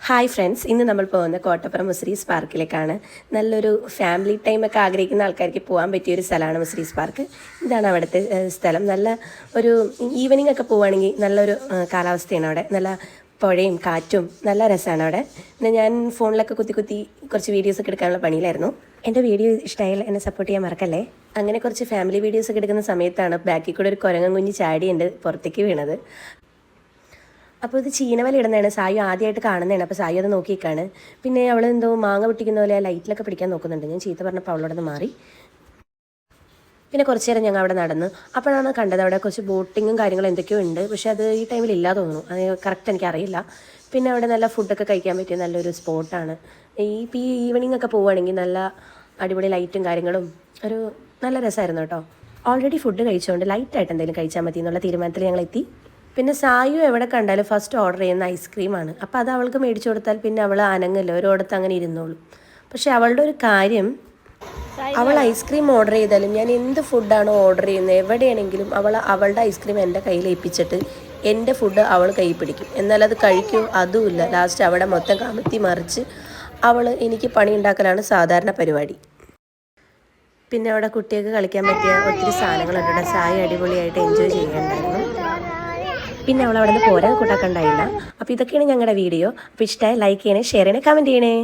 Hi friends, ഇന്ന് നമ്മൾ പോകുന്ന കോട്ടപ്പുറം മുസ്രീസ് പാർക്കിലേക്കാണ്. നല്ലൊരു ഫാമിലി ടൈമൊക്കെ ആഗ്രഹിക്കുന്ന ആൾക്കാർക്ക് പോകാൻ പറ്റിയൊരു സ്ഥലമാണ് മുസ്രീസ് പാർക്ക്. ഇതാണ് അവിടുത്തെ സ്ഥലം. നല്ല ഒരു ഈവനിങ് ഒക്കെ പോവുകയാണെങ്കിൽ നല്ലൊരു കാലാവസ്ഥയാണ് അവിടെ. നല്ല പുഴയും കാറ്റും നല്ല രസമാണ് അവിടെ. പിന്നെ ഞാൻ ഫോണിലൊക്കെ കുത്തി കുറച്ച് വീഡിയോസൊക്കെ എടുക്കാനുള്ള പണിയിലായിരുന്നു. എൻ്റെ വീഡിയോ ഇഷ്ടമായാൽ എന്നെ സപ്പോർട്ട് ചെയ്യാൻ മറക്കല്ലേ. അങ്ങനെ കുറച്ച് ഫാമിലി വീഡിയോസൊക്കെ എടുക്കുന്ന സമയത്താണ് ബാക്കിൽ കൂടെ ഒരു കുരങ്ങൻ കുഞ്ഞ് ചാടി എൻ്റെ പുറത്തേക്ക് വീണത്. അപ്പോൾ ഇത് ചീനവല ഇടുന്നതാണ്. സായു ആദ്യമായിട്ട് കാണുന്നതാണ്. അപ്പോൾ സായു അത് നോക്കിയേക്കാണ്. പിന്നെ അവൾ എന്തോ മാങ്ങ പൊട്ടിക്കുന്ന പോലെ ആ ലൈറ്റിലൊക്കെ പിടിക്കാൻ നോക്കുന്നുണ്ട്. ഞാൻ ചീത്ത പറഞ്ഞപ്പോൾ അവളോട് നിന്ന് മാറി. പിന്നെ കുറച്ച് നേരം ഞങ്ങൾ അവിടെ നടന്നു. അപ്പോഴാണ് കണ്ടത് അവിടെ കുറച്ച് ബോട്ടിങ്ങും കാര്യങ്ങളും എന്തൊക്കെയോ ഉണ്ട്. പക്ഷേ അത് ഈ ടൈമിൽ ഇല്ലാതെ തോന്നുന്നു. അത് കറക്റ്റ് എനിക്കറിയില്ല. പിന്നെ അവിടെ നല്ല ഫുഡൊക്കെ കഴിക്കാൻ പറ്റിയ നല്ലൊരു സ്പോട്ടാണ്. ഈ ഈവനിങ് ഒക്കെ പോവുകയാണെങ്കിൽ നല്ല അടിപൊളി ലൈറ്റും കാര്യങ്ങളും ഒരു നല്ല രസമായിരുന്നു കേട്ടോ. ഓൾറെഡി ഫുഡ് കഴിച്ചുകൊണ്ട് ലൈറ്റായിട്ട് എന്തെങ്കിലും കഴിച്ചാൽ മതി എന്നുള്ള തീരുമാനത്തിൽ ഞങ്ങൾ എത്തി. പിന്നെ സായു എവിടെ കണ്ടാലും ഫസ്റ്റ് ഓർഡർ ചെയ്യുന്ന ഐസ്ക്രീമാണ്. അപ്പോൾ അത് അവൾക്ക് മേടിച്ചു കൊടുത്താൽ പിന്നെ അവൾ അനങ്ങല്ലോ, ഒരിടത്ത് അങ്ങനെ ഇരുന്നോളും. പക്ഷേ അവളുടെ ഒരു കാര്യം, അവൾ ഐസ്ക്രീം ഓർഡർ ചെയ്താലും ഞാൻ എന്ത് ഫുഡാണോ ഓർഡർ ചെയ്യുന്നത് എവിടെയാണെങ്കിലും അവളുടെ ഐസ്ക്രീം എൻ്റെ കയ്യിൽ ഏൽപ്പിച്ചിട്ട് എൻ്റെ ഫുഡ് അവൾ കൈ പിടിക്കും. എന്നാൽ അത് കഴിക്കും അതുമില്ല. ലാസ്റ്റ് അവിടെ മൊത്തം കമത്തി മറിച്ച് അവൾ എനിക്ക് പണി ഉണ്ടാക്കലാണ് സാധാരണ പരിപാടി. പിന്നെ അവിടെ കുട്ടികൾക്ക് കളിക്കാൻ പറ്റിയ ഒത്തിരി സാധനങ്ങളുണ്ട്. സായി അടിപൊളിയായിട്ട് എൻജോയ് ചെയ്യുന്നുണ്ടായിരുന്നു. പിന്നെ അവൾ അവിടെ നിന്ന് പോരാൻ കൂട്ടാക്കണ്ടായില്ല. അപ്പോൾ ഇതൊക്കെയാണ് ഞങ്ങളുടെ വീഡിയോ. അപ്പോൾ ഇഷ്ടമായി ലൈക്ക് ചെയ്യണേ, ഷെയർ ചെയ്യണേ, കമൻറ്റ് ചെയ്യണേ.